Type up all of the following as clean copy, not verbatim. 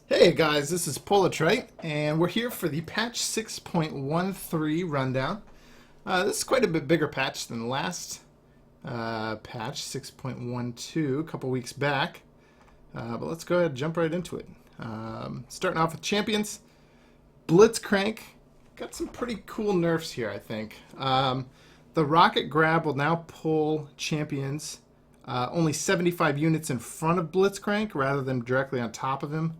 Hey guys, this is Polatrite, and we're here for the patch 6.13 rundown. This is quite a bit bigger patch than the last patch, 6.12, a couple weeks back. But let's go ahead and jump right into it. Starting off with champions, Blitzcrank. Got some pretty cool nerfs here, I think. The Rocket Grab will now pull champions only 75 units in front of Blitzcrank rather than directly on top of him.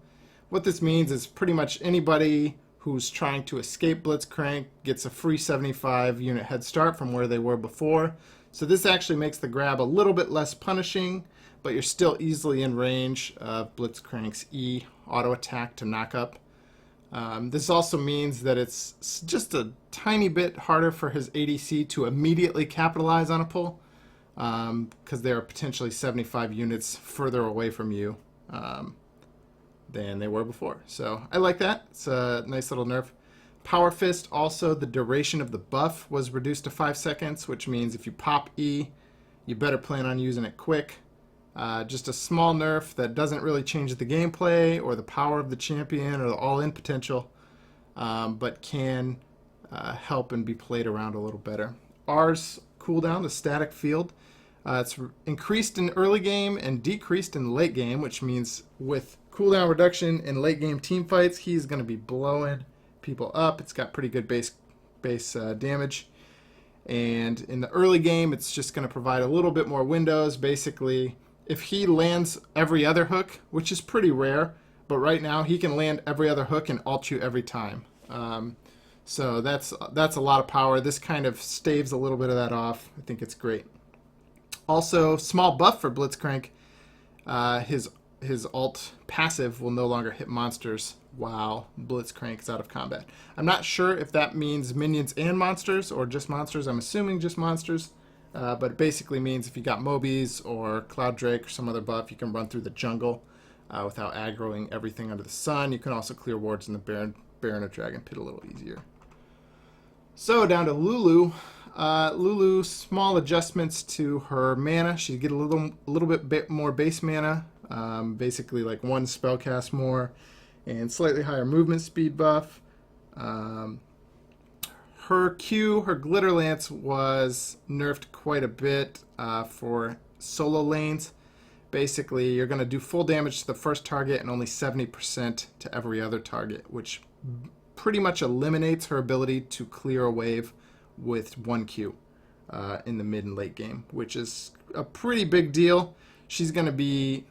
What this means is pretty much anybody who's trying to escape Blitzcrank gets a free 75 unit head start from where they were before. So this actually makes the grab a little bit less punishing, but you're still easily in range of Blitzcrank's E auto attack to knock up. This also means that it's just a tiny bit harder for his ADC to immediately capitalize on a pull, because they are potentially 75 units further away from you than they were before. So I like that. It's a nice little nerf. Power Fist, also the duration of the buff was reduced to 5 seconds, which means if you pop E, you better plan on using it quick. Just a small nerf that doesn't really change the gameplay or the power of the champion or the all-in potential, but can help and be played around a little better. R's cooldown, the static field, it's increased in early game and decreased in late game, which means with cooldown reduction in late game team fights, he's going to be blowing people up. It's got pretty good base damage. And in the early game, it's just going to provide a little bit more windows. Basically, if he lands every other hook, which is pretty rare, but right now he can land every other hook and ult you every time. So that's a lot of power. This kind of staves a little bit of that off. I think it's great. Also, small buff for Blitzcrank. His ult passive will no longer hit monsters while Blitzcrank is out of combat. I'm not sure if that means minions and monsters or just monsters. I'm assuming just monsters. But it basically means if you got Mobies or Cloud Drake or some other buff, you can run through the jungle without aggroing everything under the sun. You can also clear wards in the Baron of Dragon Pit a little easier. So down to Lulu. Lulu, small adjustments to her mana. She get a little bit more base mana. Basically like one spellcast more and slightly higher movement speed buff. Her Q, her Glitter Lance, was nerfed quite a bit for solo lanes. Basically, you're going to do full damage to the first target and only 70% to every other target, which pretty much eliminates her ability to clear a wave with 1 Q in the mid and late game, which is a pretty big deal. She's going to be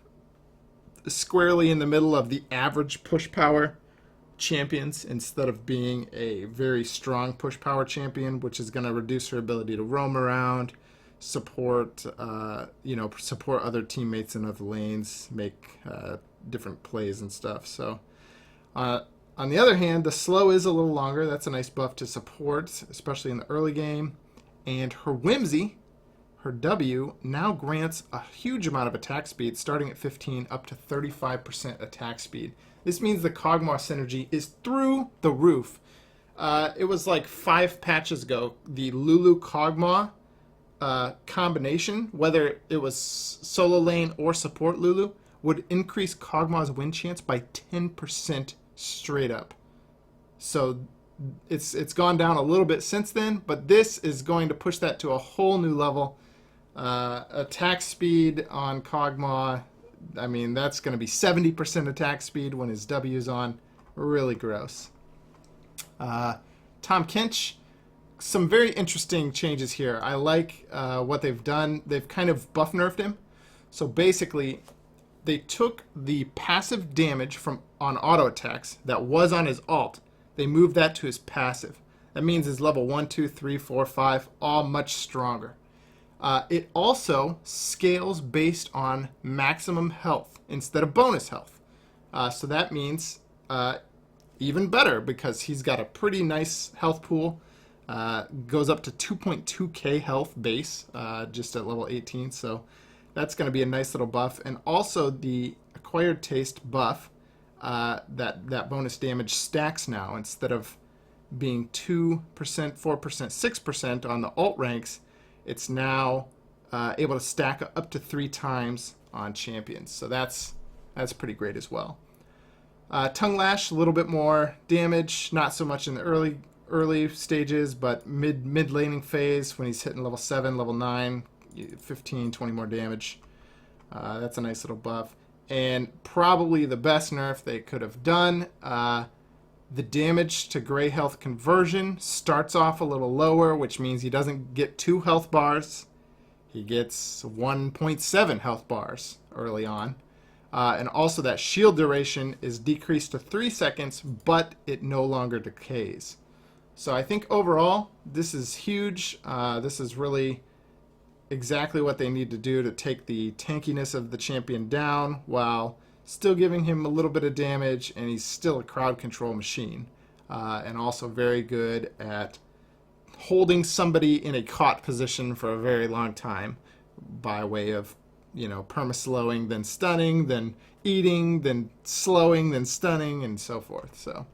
squarely in the middle of the average push power champions instead of being a very strong push power champion, which is going to reduce her ability to roam around, support other teammates in other lanes, make different plays and stuff. So on the other hand, the slow is a little longer. That's a nice buff to support, especially in the early game. And her Whimsy, her W, now grants a huge amount of attack speed, starting at 15 up to 35% attack speed. This means the Kog'Maw synergy is through the roof. It was like 5 patches ago, the Lulu Kog'Maw combination, whether it was solo lane or support Lulu, would increase Kog'Maw's win chance by 10% straight up. So it's gone down a little bit since then, but this is going to push that to a whole new level. Attack speed on Kog'Maw, I mean, that's going to be 70% attack speed when his W's on. Really gross. Tahm Kench, some very interesting changes here. I like what they've done. They've kind of buff nerfed him. So basically, they took the passive damage from on auto attacks that was on his ult. They moved that to his passive. That means his level 1, 2, 3, 4, 5, all much stronger. It also scales based on maximum health instead of bonus health. So that means even better because he's got a pretty nice health pool. Goes up to 2.2k health base just at level 18. So that's going to be a nice little buff. And also the Acquired Taste buff, that bonus damage stacks now. Instead of being 2%, 4%, 6% on the alt ranks, it's now able to stack up to 3 times on champions. So that's pretty great as well. Tongue Lash, a little bit more damage, not so much in the early stages, but mid laning phase when he's hitting level 7, level 9, 15, 20 more damage. That's a nice little buff. And probably the best nerf they could have done, the damage to gray health conversion starts off a little lower, which means he doesn't get 2 health bars. He gets 1.7 health bars early on. And also that shield duration is decreased to 3 seconds, but it no longer decays. So I think overall, this is huge. This is really exactly what they need to do to take the tankiness of the champion down while still giving him a little bit of damage, and he's still a crowd control machine. And also very good at holding somebody in a caught position for a very long time by way of, perma-slowing, then stunning, then eating, then slowing, then stunning, and so forth. So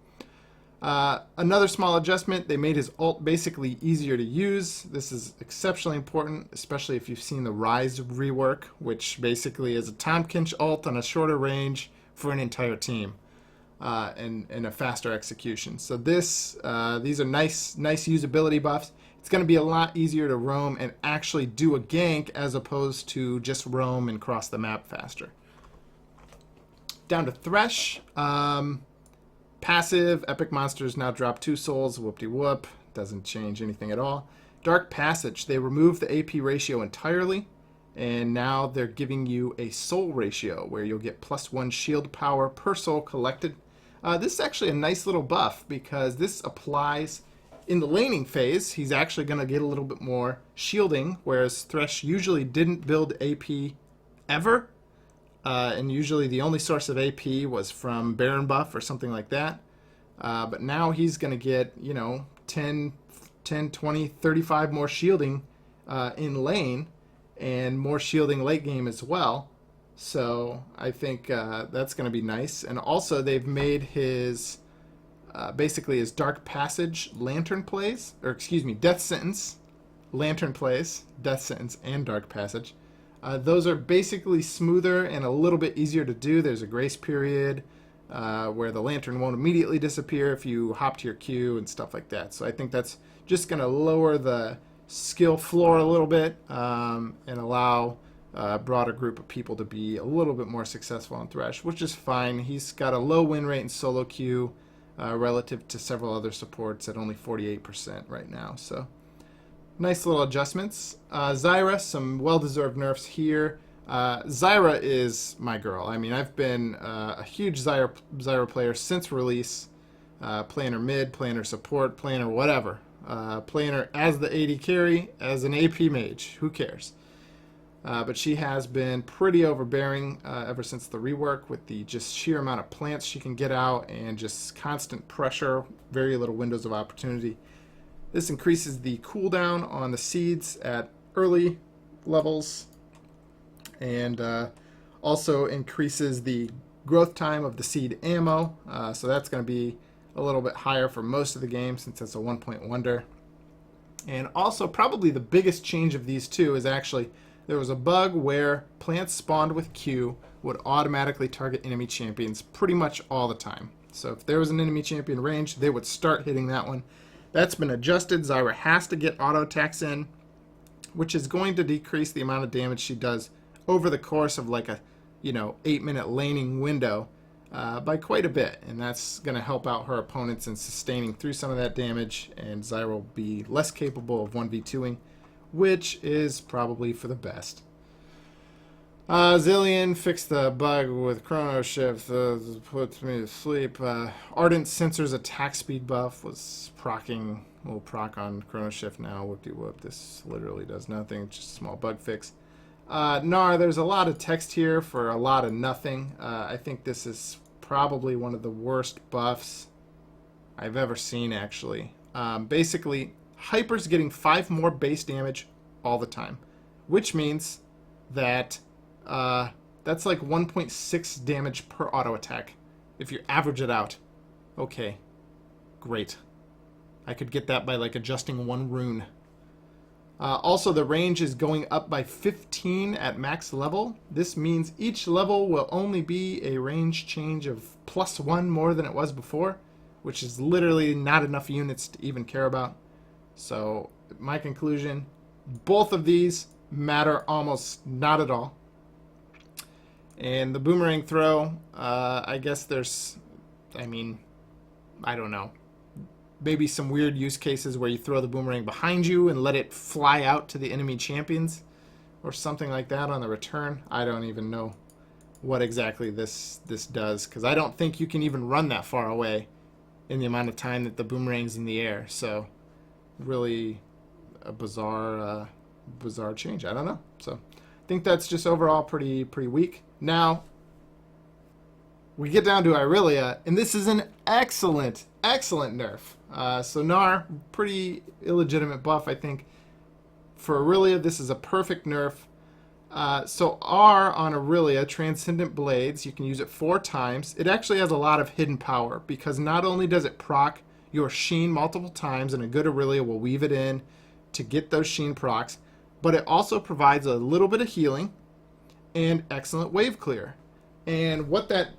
another small adjustment, they made his ult basically easier to use. This is exceptionally important, especially if you've seen the Rise rework, which basically is a Tahm Kench ult on a shorter range for an entire team. And a faster execution. So these are nice usability buffs. It's going to be a lot easier to roam and actually do a gank as opposed to just roam and cross the map faster. Down to Thresh. Passive, epic monsters now drop 2 souls, whoop-de-whoop. Doesn't change anything at all. Dark Passage, they removed the AP ratio entirely, and now they're giving you a soul ratio where you'll get +1 shield power per soul collected. This is actually a nice little buff because this applies in the laning phase. He's actually going to get a little bit more shielding, whereas Thresh usually didn't build AP ever. And usually the only source of AP was from Baron buff or something like that. But now he's going to get, 10, 20, 35 more shielding in lane and more shielding late game as well. So I think that's going to be nice. And also they've made his, basically his Dark Passage Lantern plays, or excuse me, Death Sentence, Lantern plays, Death Sentence, and Dark Passage. Those are basically smoother and a little bit easier to do. There's a grace period where the Lantern won't immediately disappear if you hop to your Q and stuff like that. So I think that's just going to lower the skill floor a little bit and allow a broader group of people to be a little bit more successful on Thresh, which is fine. He's got a low win rate in solo queue relative to several other supports at only 48% right now. So nice little adjustments. Zyra, some well-deserved nerfs here. Zyra is my girl. I mean, I've been a huge Zyra player since release, playing her mid, playing her support, playing her whatever. Playing her as the AD carry, as an AP mage. Who cares? But she has been pretty overbearing ever since the rework with the just sheer amount of plants she can get out and just constant pressure, very little windows of opportunity. This increases the cooldown on the seeds at early levels and also increases the growth time of the seed ammo. So that's going to be a little bit higher for most of the game since it's a 1-point wonder. And also probably the biggest change of these two is actually there was a bug where plants spawned with Q would automatically target enemy champions pretty much all the time. So if there was an enemy champion range, they would start hitting that one. That's been adjusted. Zyra has to get auto attacks in, which is going to decrease the amount of damage she does over the course of like a 8-minute laning window by quite a bit, and that's going to help out her opponents in sustaining through some of that damage, and Zyra will be less capable of 1v2ing, which is probably for the best. Zilean fixed the bug with Chrono Shift, puts me to sleep. Ardent Censor's attack speed buff was procking, will proc on Chrono Shift now, whoop-de-whoop. This literally does nothing, just a small bug fix. Gnar, there's a lot of text here for a lot of nothing. I think this is probably one of the worst buffs I've ever seen, actually. Basically, Hyper's getting 5 more base damage all the time, which means that that's like 1.6 damage per auto attack if you average it out. Okay, great. I could get that by like adjusting 1 rune. Also, the range is going up by 15 at max level. This means each level will only be a range change of +1 more than it was before, which is literally not enough units to even care about. So, my conclusion, both of these matter almost not at all. And the boomerang throw, I guess there's, I mean, I don't know. Maybe some weird use cases where you throw the boomerang behind you and let it fly out to the enemy champions or something like that on the return. I don't even know what exactly this does, because I don't think you can even run that far away in the amount of time that the boomerang's in the air. So really a bizarre change. I don't know. So I think that's just overall pretty weak. Now we get down to Irelia, and this is an excellent nerf. So Gnar, pretty illegitimate buff, I think. For Irelia, this is a perfect nerf. So R on Irelia, Transcendent Blades, you can use it 4 times. It actually has a lot of hidden power, because not only does it proc your Sheen multiple times, and a good Irelia will weave it in to get those Sheen procs, but it also provides a little bit of healing and excellent wave clear. And what that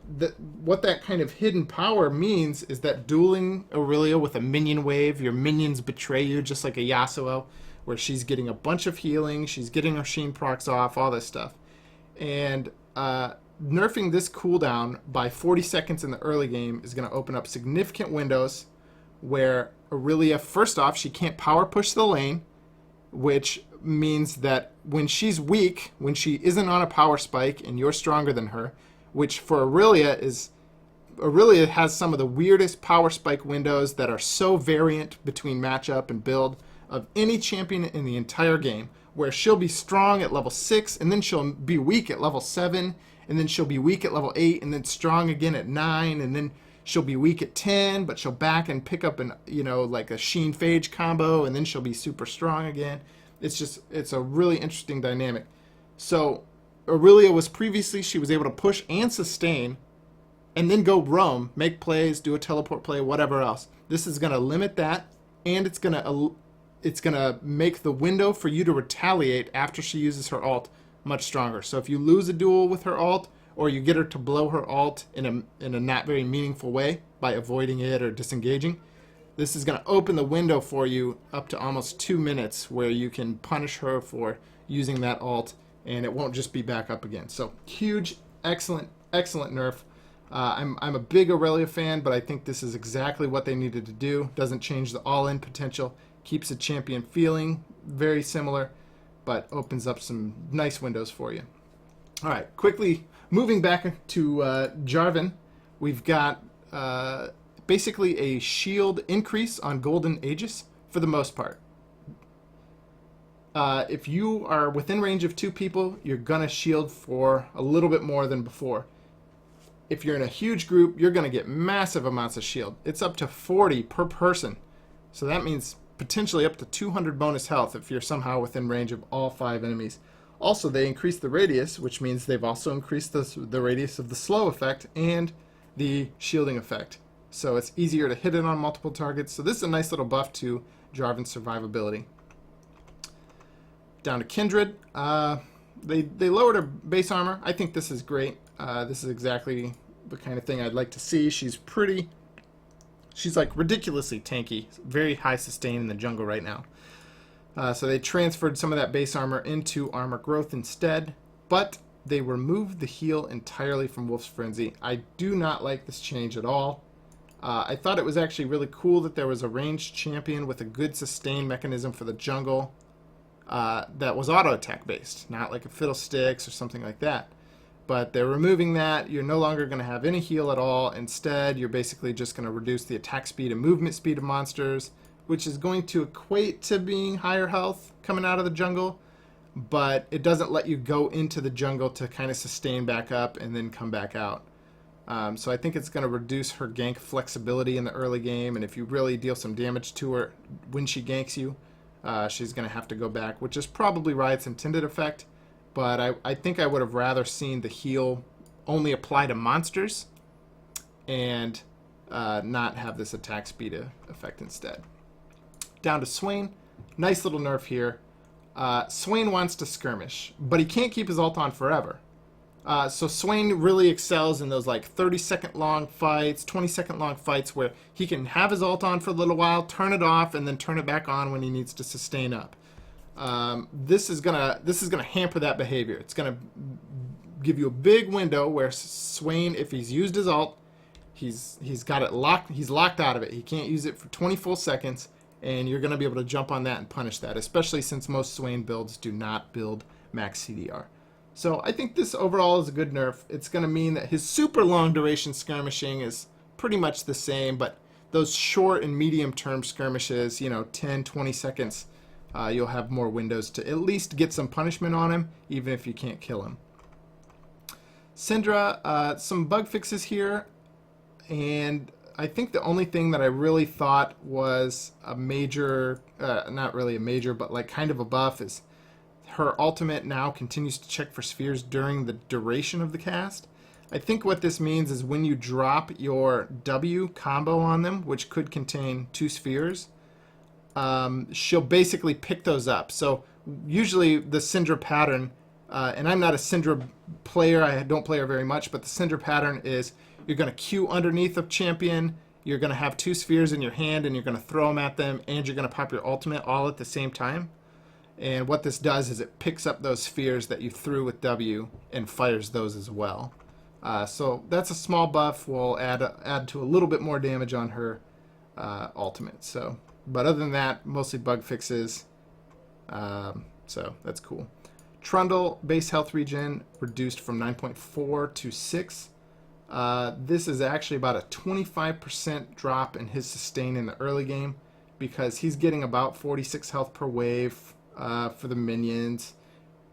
kind of hidden power means is that dueling Irelia with a minion wave, your minions betray you, just like a Yasuo, where she's getting a bunch of healing, she's getting her Sheen procs off, all this stuff. And nerfing this cooldown by 40 seconds in the early game is going to open up significant windows where Irelia, first off, she can't power push the lane, which means that when she's weak, when she isn't on a power spike and you're stronger than her, which for Irelia has some of the weirdest power spike windows that are so variant between matchup and build of any champion in the entire game, where she'll be strong at level 6, and then she'll be weak at level 7, and then she'll be weak at level 8, and then strong again at 9, and then she'll be weak at 10, but she'll back and pick up like a Sheen Phage combo, and then she'll be super strong again. It's a really interesting dynamic. So Irelia was previously, she was able to push and sustain, and then go roam, make plays, do a teleport play, whatever else. This is going to limit that, and it's going to make the window for you to retaliate after she uses her ult much stronger. So if you lose a duel with her ult, or you get her to blow her ult in a not very meaningful way by avoiding it or disengaging, this is going to open the window for you up to almost 2 minutes where you can punish her for using that ult, and it won't just be back up again. So huge, excellent nerf. I'm a big Irelia fan, but I think this is exactly what they needed to do. Doesn't change the all-in potential. Keeps the champion feeling very similar, but opens up some nice windows for you. All right, quickly moving back to Jarvan, we've got basically a shield increase on Golden Aegis for the most part. If you are within range of 2 people, you're going to shield for a little bit more than before. If you're in a huge group, you're going to get massive amounts of shield. It's up to 40 per person. So that means potentially up to 200 bonus health if you're somehow within range of all 5 enemies. Also, they increased the radius, which means they've also increased the radius of the slow effect and the shielding effect. So it's easier to hit it on multiple targets. So this is a nice little buff to Jarvan's survivability. Down to Kindred. They lowered her base armor. I think this is great. This is exactly the kind of thing I'd like to see. She's like ridiculously tanky. Very high sustain in the jungle right now. So they transferred some of that base armor into armor growth instead, but they removed the heal entirely from Wolf's Frenzy. I do not like this change at all. I thought it was actually really cool that there was a ranged champion with a good sustain mechanism for the jungle that was auto attack based, not like a Fiddlesticks or something like that. But they're removing that. You're no longer going to have any heal at all. Instead, you're basically just going to reduce the attack speed and movement speed of monsters, which is going to equate to being higher health coming out of the jungle, but it doesn't let you go into the jungle to kind of sustain back up and then come back out. So I think it's going to reduce her gank flexibility in the early game, and if you really deal some damage to her when she ganks you, she's going to have to go back, which is probably Riot's intended effect, but I think I would have rather seen the heal only apply to monsters and not have this attack speed effect instead. Down to Swain. Nice little nerf here. Swain wants to skirmish, but he can't keep his ult on forever. So Swain really excels in those like 30-second long fights, 20-second long fights where he can have his ult on for a little while, turn it off, and then turn it back on when he needs to sustain up. This is gonna hamper that behavior. It's gonna give you a big window where Swain, if he's used his ult, he's got it locked. He's locked out of it. He can't use it for 20 full seconds, and you're gonna be able to jump on that and punish that, especially since most Swain builds do not build max CDR. So I think this overall is a good nerf. It's going to mean that his super long duration skirmishing is pretty much the same, but those short and medium term skirmishes, 10, 20 seconds, you'll have more windows to at least get some punishment on him, even if you can't kill him. Syndra, some bug fixes here, and I think the only thing that I really thought was a major, not really a major, but like kind of a buff is her ultimate now continues to check for spheres during the duration of the cast. I think what this means is when you drop your W combo on them, which could contain 2 spheres, she'll basically pick those up. So usually the Syndra pattern, and I'm not a Syndra player, I don't play her very much, but the Syndra pattern is you're going to Q underneath a champion, you're going to have 2 spheres in your hand, and you're going to throw them at them, and you're going to pop your ultimate all at the same time. And what this does is it picks up those spheres that you threw with W and fires those as well. So that's a small buff. We'll add to a little bit more damage on her ultimate. So, but other than that, mostly bug fixes. So that's cool. Trundle base health regen reduced from 9.4 to 6. This is actually about a 25% drop in his sustain in the early game because he's getting about 46 health per wave. For the minions,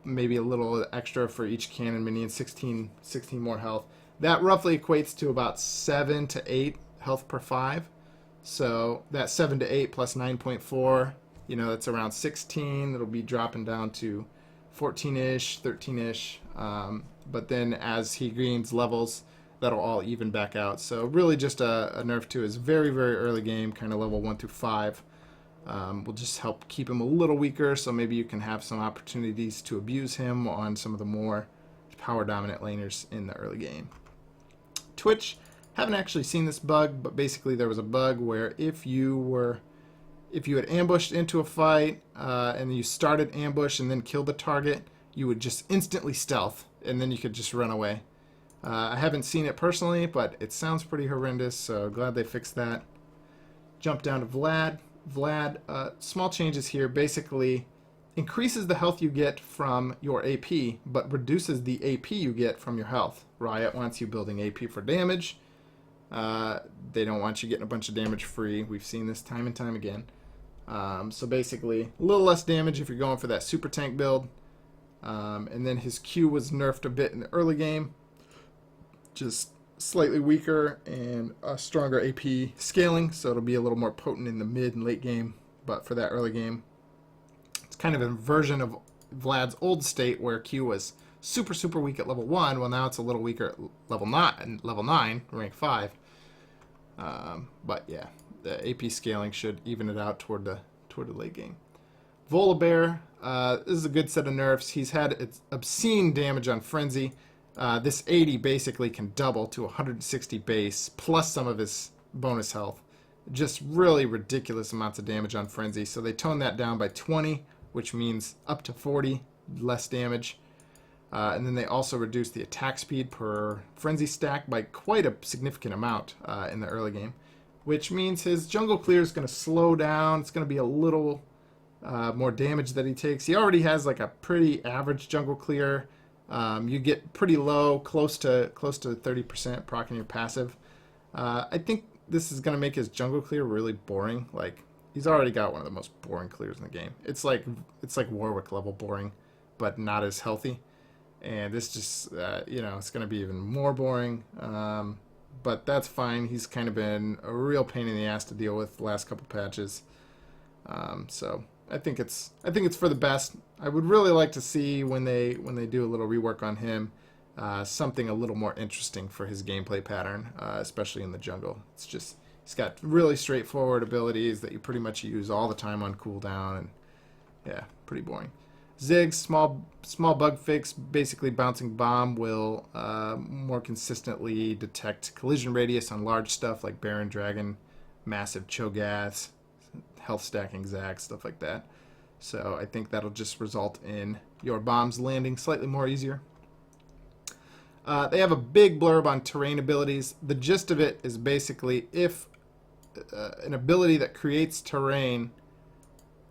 maybe a little extra for each cannon minion, 16 more health. That roughly equates to about 7 to 8 health per 5. So that 7 to 8 plus 9.4, that's around 16. It'll be dropping down to 14-ish, 13-ish. But then as he gains levels, that'll all even back out. So really just a nerf to his very, very early game, kind of level 1 through 5. Will just help keep him a little weaker, so maybe you can have some opportunities to abuse him on some of the more power dominant laners in the early game. Twitch, haven't actually seen this bug, but basically there was a bug where if you had ambushed into a fight and you started ambush and then killed the target, you would just instantly stealth and then you could just run away. I haven't seen it personally, but it sounds pretty horrendous, so glad they fixed that. Jump down to Vlad. Small changes here. Basically increases the health you get from your AP, but reduces the AP you get from your health. Riot wants you building AP for damage. They don't want you getting a bunch of damage free. We've seen this time and time again. So basically, a little less damage if you're going for that super tank build. And then his Q was nerfed a bit in the early game. Just slightly weaker and a stronger AP scaling, so it'll be a little more potent in the mid and late game, but for that early game, it's kind of a version of Vlad's old state where Q was super, super weak at level 1, well now it's a little weaker at level 9, rank 5. But yeah, the AP scaling should even it out toward the late game. Volibear, this is a good set of nerfs. He's had obscene damage on Frenzy. This 80 basically can double to 160 base, plus some of his bonus health. Just really ridiculous amounts of damage on Frenzy. So they toned that down by 20, which means up to 40 less damage. And then they also reduced the attack speed per Frenzy stack by quite a significant amount in the early game, which means his jungle clear is going to slow down. It's going to be a little more damage that he takes. He already has like a pretty average jungle clear. You get pretty low, close to 30% proccing your passive. I think this is going to make his jungle clear really boring. Like, he's already got one of the most boring clears in the game. It's like Warwick level boring, but not as healthy. And this just, it's going to be even more boring. But that's fine. He's kind of been a real pain in the ass to deal with the last couple patches. So I think it's for the best. I would really like to see when they do a little rework on him, something a little more interesting for his gameplay pattern, especially in the jungle. It's just he's got really straightforward abilities that you pretty much use all the time on cooldown, and yeah, pretty boring. Ziggs, small bug fix, basically bouncing bomb will more consistently detect collision radius on large stuff like Baron Dragon, massive Cho'Gaths, health stacking Zags, stuff like that. So I think that'll just result in your bombs landing slightly more easier. They have a big blurb on terrain abilities. The gist of it is basically if an ability that creates terrain,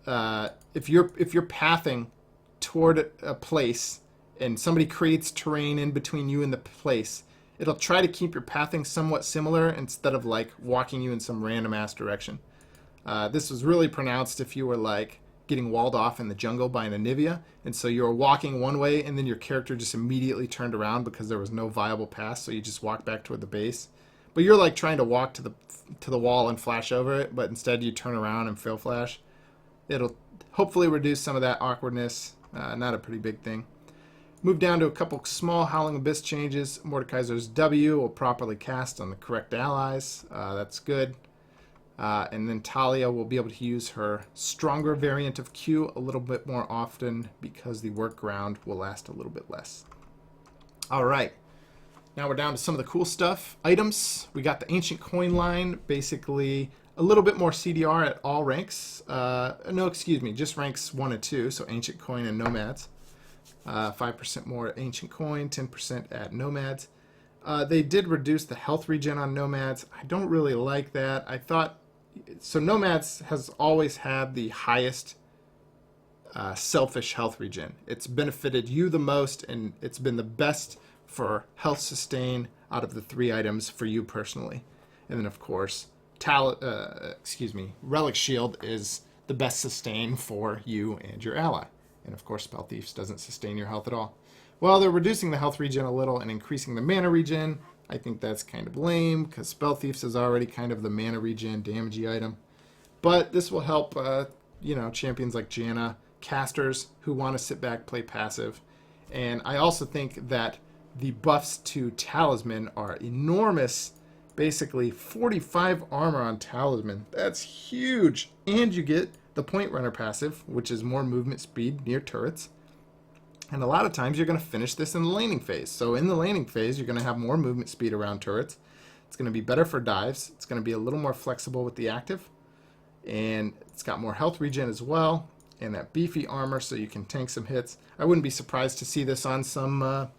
if you're pathing toward a place and somebody creates terrain in between you and the place, it'll try to keep your pathing somewhat similar instead of like walking you in some random ass direction. This was really pronounced if you were like getting walled off in the jungle by an Anivia, and so you were walking one way and then your character just immediately turned around because there was no viable path, so you just walked back toward the base. But you're like trying to walk to the wall and flash over it, but instead you turn around and fail flash. It'll hopefully reduce some of that awkwardness. Not a pretty big thing. Move down to a couple small Howling Abyss changes. Mordekaiser's W will properly cast on the correct allies. That's good. And then Talia will be able to use her stronger variant of Q a little bit more often because the workground will last a little bit less. All right. Now we're down to some of the cool stuff. Items. We got the Ancient Coin line. Basically a little bit more CDR at all ranks. No, excuse me. Just ranks 1 and 2. So Ancient Coin and Nomads. 5% more at Ancient Coin. 10% at Nomads. They did reduce the health regen on Nomads. I don't really like that. I thought... So Nomads has always had the highest selfish health regen. It's benefited you the most, and it's been the best for health sustain out of the 3 items for you personally. And then, of course, Relic Shield is the best sustain for you and your ally. And, of course, Spell Thieves doesn't sustain your health at all. Well, they're reducing the health regen a little and increasing the mana regen. I think that's kind of lame because Spell Thieves is already kind of the mana regen damagey item. But this will help, champions like Janna, casters who want to sit back, play passive. And I also think that the buffs to Talisman are enormous. Basically, 45 armor on Talisman. That's huge. And you get the Point Runner passive, which is more movement speed near turrets. And a lot of times you're going to finish this in the laning phase. So in the laning phase, you're going to have more movement speed around turrets. It's going to be better for dives. It's going to be a little more flexible with the active. And it's got more health regen as well. And that beefy armor so you can tank some hits. I wouldn't be surprised to see this on some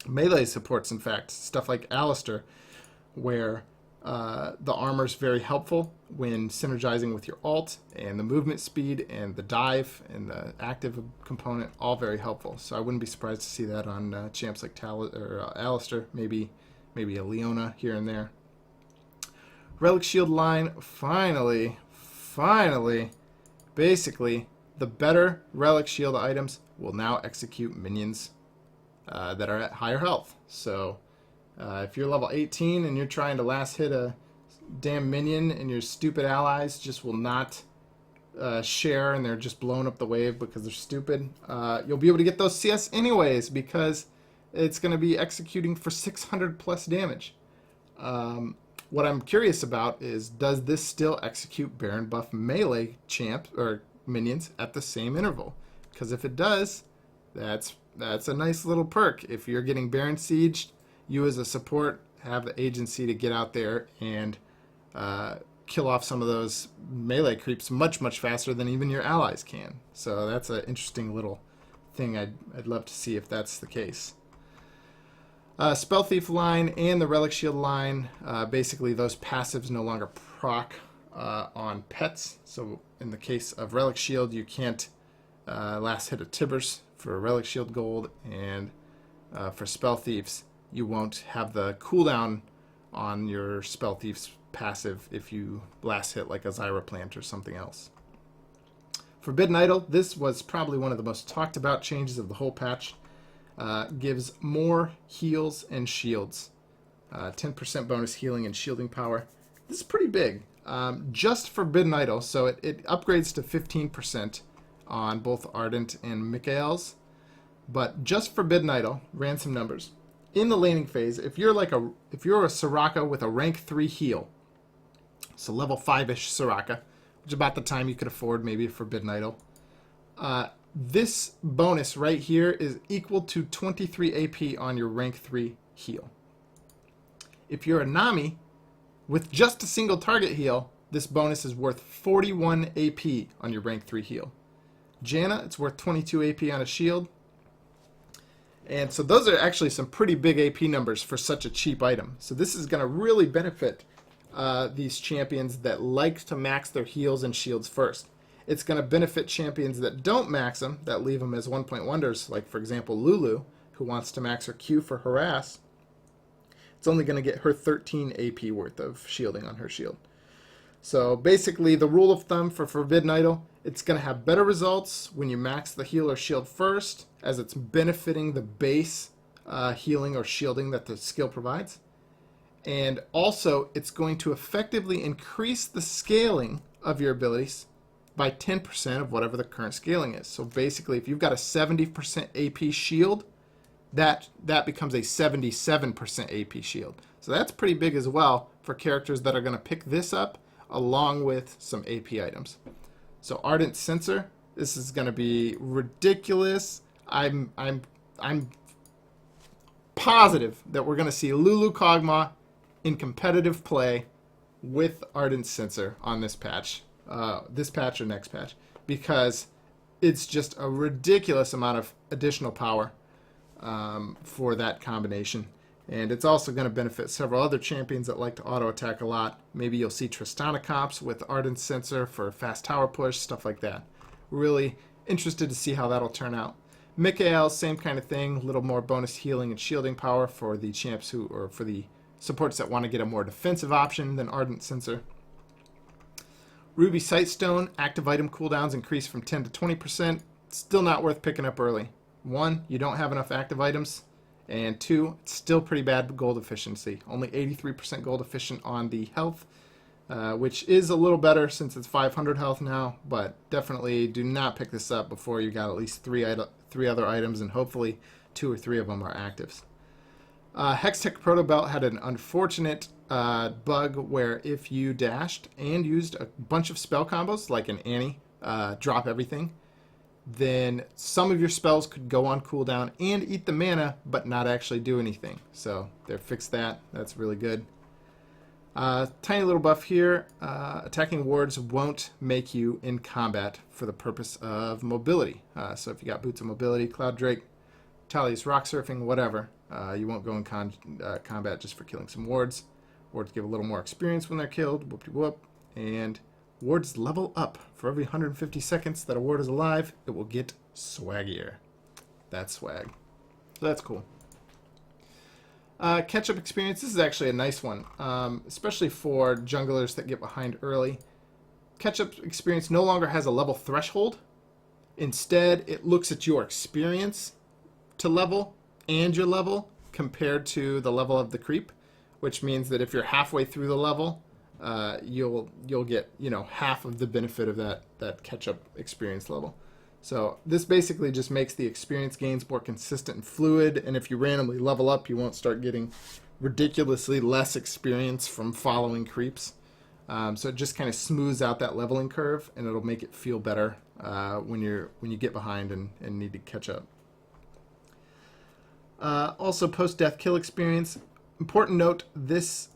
melee supports, in fact. Stuff like Alistar, where the armor is very helpful when synergizing with your ult, and the movement speed and the dive and the active component, all very helpful. So I wouldn't be surprised to see that on champs like Alistar, maybe a Leona here and there. Relic Shield line, finally, basically, the better Relic Shield items will now execute minions that are at higher health. So if you're level 18 and you're trying to last hit a damn minion and your stupid allies just will not share and they're just blowing up the wave because they're stupid, you'll be able to get those CS anyways because it's going to be executing for 600 plus damage. What I'm curious about is, does this still execute Baron buff melee champs or minions at the same interval? Because if it does, that's a nice little perk. If you're getting Baron sieged, you as a support have the agency to get out there and kill off some of those melee creeps much, much faster than even your allies can. So that's an interesting little thing. I'd love to see if that's the case. Spell Thief line and the Relic Shield line, basically those passives no longer proc on pets. So in the case of Relic Shield, you can't last hit a Tibbers for Relic Shield gold, and for Spell Thieves, you won't have the cooldown on your Spell Thief's passive if you last hit like a Zyra plant or something else. Forbidden Idol, this was probably one of the most talked about changes of the whole patch. Gives more heals and shields. 10% bonus healing and shielding power. This is pretty big. Just Forbidden Idol, so it upgrades to 15% on both Ardent and Mikael's. But just Forbidden Idol, ran some numbers. In the laning phase, if you're a Soraka with a rank 3 heal, so level 5-ish Soraka, which is about the time you could afford maybe a Forbidden Idol, This bonus right here is equal to 23 AP on your rank 3 heal. If you're a Nami, with just a single target heal, this bonus is worth 41 AP on your rank 3 heal. Janna, it's worth 22 AP on a shield. And so those are actually some pretty big AP numbers for such a cheap item. So this is going to really benefit these champions that like to max their heals and shields first. It's going to benefit champions that don't max them, that leave them as 1-point wonders, like for example Lulu, who wants to max her Q for harass. It's only going to get her 13 AP worth of shielding on her shield. So basically the rule of thumb for Forbidden Idol, it's going to have better results when you max the heal or shield first, as it's benefiting the base healing or shielding that the skill provides. And also it's going to effectively increase the scaling of your abilities by 10% of whatever the current scaling is. So basically if you've got a 70% AP shield, that becomes a 77% AP shield. So that's pretty big as well for characters that are going to pick this up along with some AP items. So Ardent Censer, this is going to be ridiculous. I'm positive that we're going to see Lulu Kog'Maw in competitive play with Ardent Censer on this patch or next patch, because it's just a ridiculous amount of additional power for that combination. And it's also going to benefit several other champions that like to auto-attack a lot. Maybe you'll see Tristana comps with Ardent Censer for fast tower push, stuff like that. Really interested to see how that'll turn out. Mikael, same kind of thing, a little more bonus healing and shielding power for the champs or for the supports that want to get a more defensive option than Ardent Censer. Ruby Sightstone, active item cooldowns increase from 10 to 20%. Still not worth picking up early. 1, you don't have enough active items. And 2, it's still pretty bad gold efficiency. Only 83% gold efficient on the health, which is a little better since it's 500 health now, but definitely do not pick this up before you got at least three other items, and hopefully 2 or 3 of them are actives. Hextech Proto Belt had an unfortunate bug where if you dashed and used a bunch of spell combos, like an Annie, drop everything, then some of your spells could go on cooldown and eat the mana, but not actually do anything. So they fixed that. That's really good. Tiny little buff here. Attacking wards won't make you in combat for the purpose of mobility. So if you got Boots of Mobility, Cloud Drake, Talia's Rock Surfing, whatever, you won't go in combat just for killing some wards. Wards give a little more experience when they're killed. Whoop-de-whoop. And wards level up. For every 150 seconds that a ward is alive, it will get swaggier. That's swag. So that's cool. Catch-up experience. This is actually a nice one, especially for junglers that get behind early. Catch-up experience no longer has a level threshold. Instead, it looks at your experience to level and your level compared to the level of the creep, which means that if you're halfway through the level, you'll get, half of the benefit of that catch-up experience level. So this basically just makes the experience gains more consistent and fluid, and if you randomly level up, you won't start getting ridiculously less experience from following creeps. So it just kind of smooths out that leveling curve, and it'll make it feel better when you get behind and need to catch up. Also, post-death kill experience. Important note, this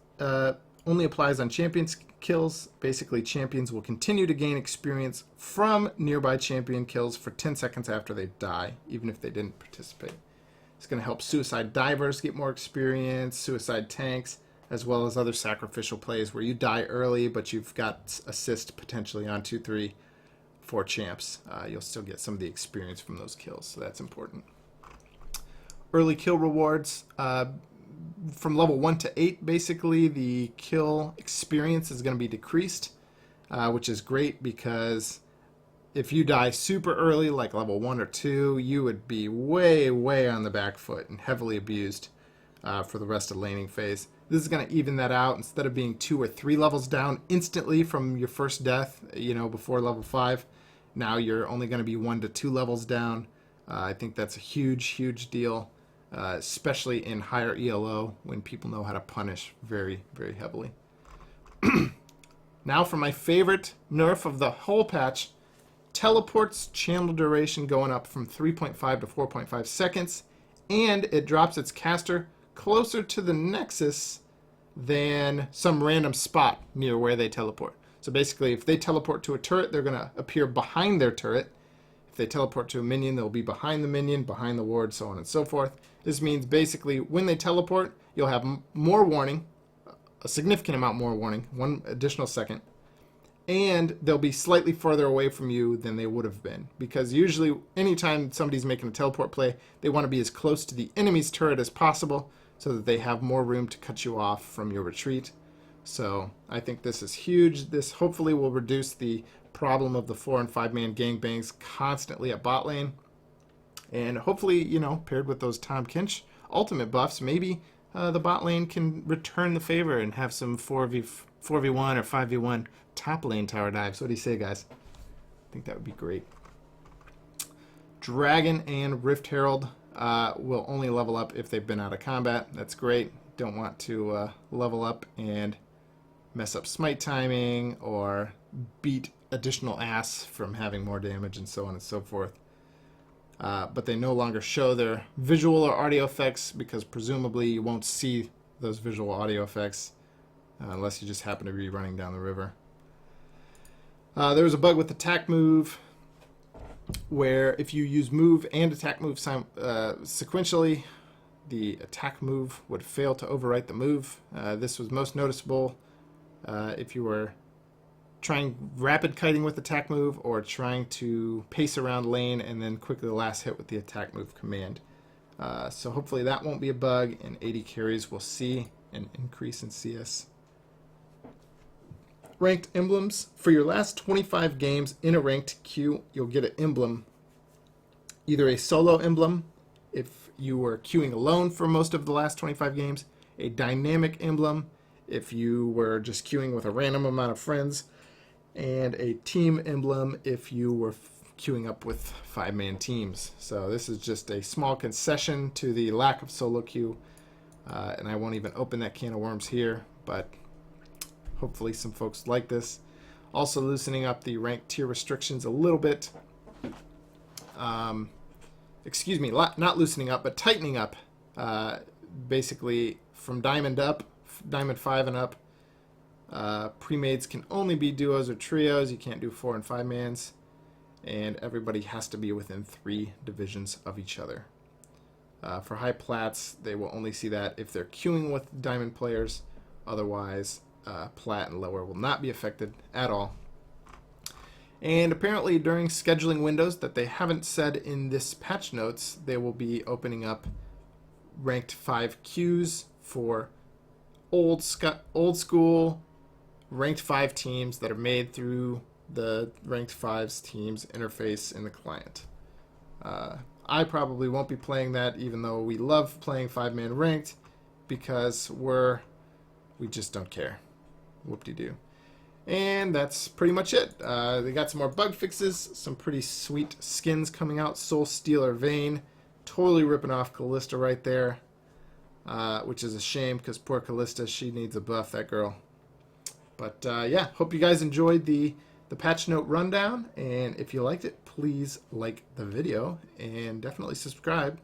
only applies on champions kills. Basically, champions will continue to gain experience from nearby champion kills for 10 seconds after they die, even if they didn't participate. It's going to help suicide divers get more experience, suicide tanks, as well as other sacrificial plays where you die early, but you've got assist potentially on 2, 3, 4 champs. You'll still get some of the experience from those kills, so that's important. Early kill rewards. From level 1 to 8, basically, the kill experience is going to be decreased, which is great because if you die super early, like level 1 or 2, you would be way, way on the back foot and heavily abused for the rest of the laning phase. This is going to even that out. Instead of being 2 or 3 levels down instantly from your first death, before level 5, now you're only going to be 1 to 2 levels down. I think that's a huge, huge deal. Especially in higher ELO when people know how to punish very, very heavily. Now for my favorite nerf of the whole patch, teleports channel duration going up from 3.5 to 4.5 seconds, and it drops its caster closer to the Nexus than some random spot near where they teleport. So basically, if they teleport to a turret, they're going to appear behind their turret. If they teleport to a minion, they'll be behind the minion, behind the ward, so on and so forth. This means basically when they teleport, you'll have more warning, a significant amount more warning, 1 additional second, and they'll be slightly further away from you than they would have been. Because usually, anytime somebody's making a teleport play, they want to be as close to the enemy's turret as possible so that they have more room to cut you off from your retreat. So I think this is huge. This hopefully will reduce the problem of the 4 and 5 man gangbangs constantly at bot lane. And hopefully, you know, paired with those Tahm Kench ultimate buffs, maybe the bot lane can return the favor and have some 4v1 or 5v1 top lane tower dives. What do you say, guys? I think that would be great. Dragon and Rift Herald will only level up if they've been out of combat. That's great. Don't want to level up and mess up smite timing or beat additional ass from having more damage and so on and so forth. But they no longer show their visual or audio effects because presumably you won't see those visual audio effects unless you just happen to be running down the river. There was a bug with attack move where if you use move and attack move sequentially, the attack move would fail to overwrite the move. This was most noticeable if you were trying rapid kiting with attack move or trying to pace around lane and then quickly last hit with the attack move command. So hopefully that won't be a bug, and AD carries will see an increase in CS. Ranked emblems. For your last 25 games in a ranked queue, you'll get an emblem. Either a solo emblem, if you were queuing alone for most of the last 25 games, a dynamic emblem, if you were just queuing with a random amount of friends, and a team emblem if you were queuing up with 5-man teams. So this is just a small concession to the lack of solo queue, and I won't even open that can of worms here, but hopefully some folks like this. Also loosening up the ranked tier restrictions a little bit. Excuse me, not loosening up, but tightening up. Basically, from Diamond up, Diamond 5 and up, pre-mades can only be duos or trios. You can't do 4 and 5 mans. And everybody has to be within 3 divisions of each other. For high plats, they will only see that if they're queuing with Diamond players. Otherwise, plat and lower will not be affected at all. And apparently during scheduling windows that they haven't said in this patch notes, they will be opening up ranked 5 queues for old school ranked 5 teams that are made through the ranked 5's teams interface in the client. I probably won't be playing that, even though we love playing 5-man ranked, because we just don't care. Whoop-de-doo. And that's pretty much it. They got some more bug fixes, some pretty sweet skins coming out. Soul Stealer Vayne, totally ripping off Kalista right there, which is a shame because poor Kalista, she needs a buff, that girl. But yeah, hope you guys enjoyed the patch note rundown, and if you liked it, please like the video and definitely subscribe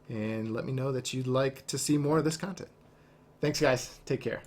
and let me know that you'd like to see more of this content. Thanks, guys. Take care.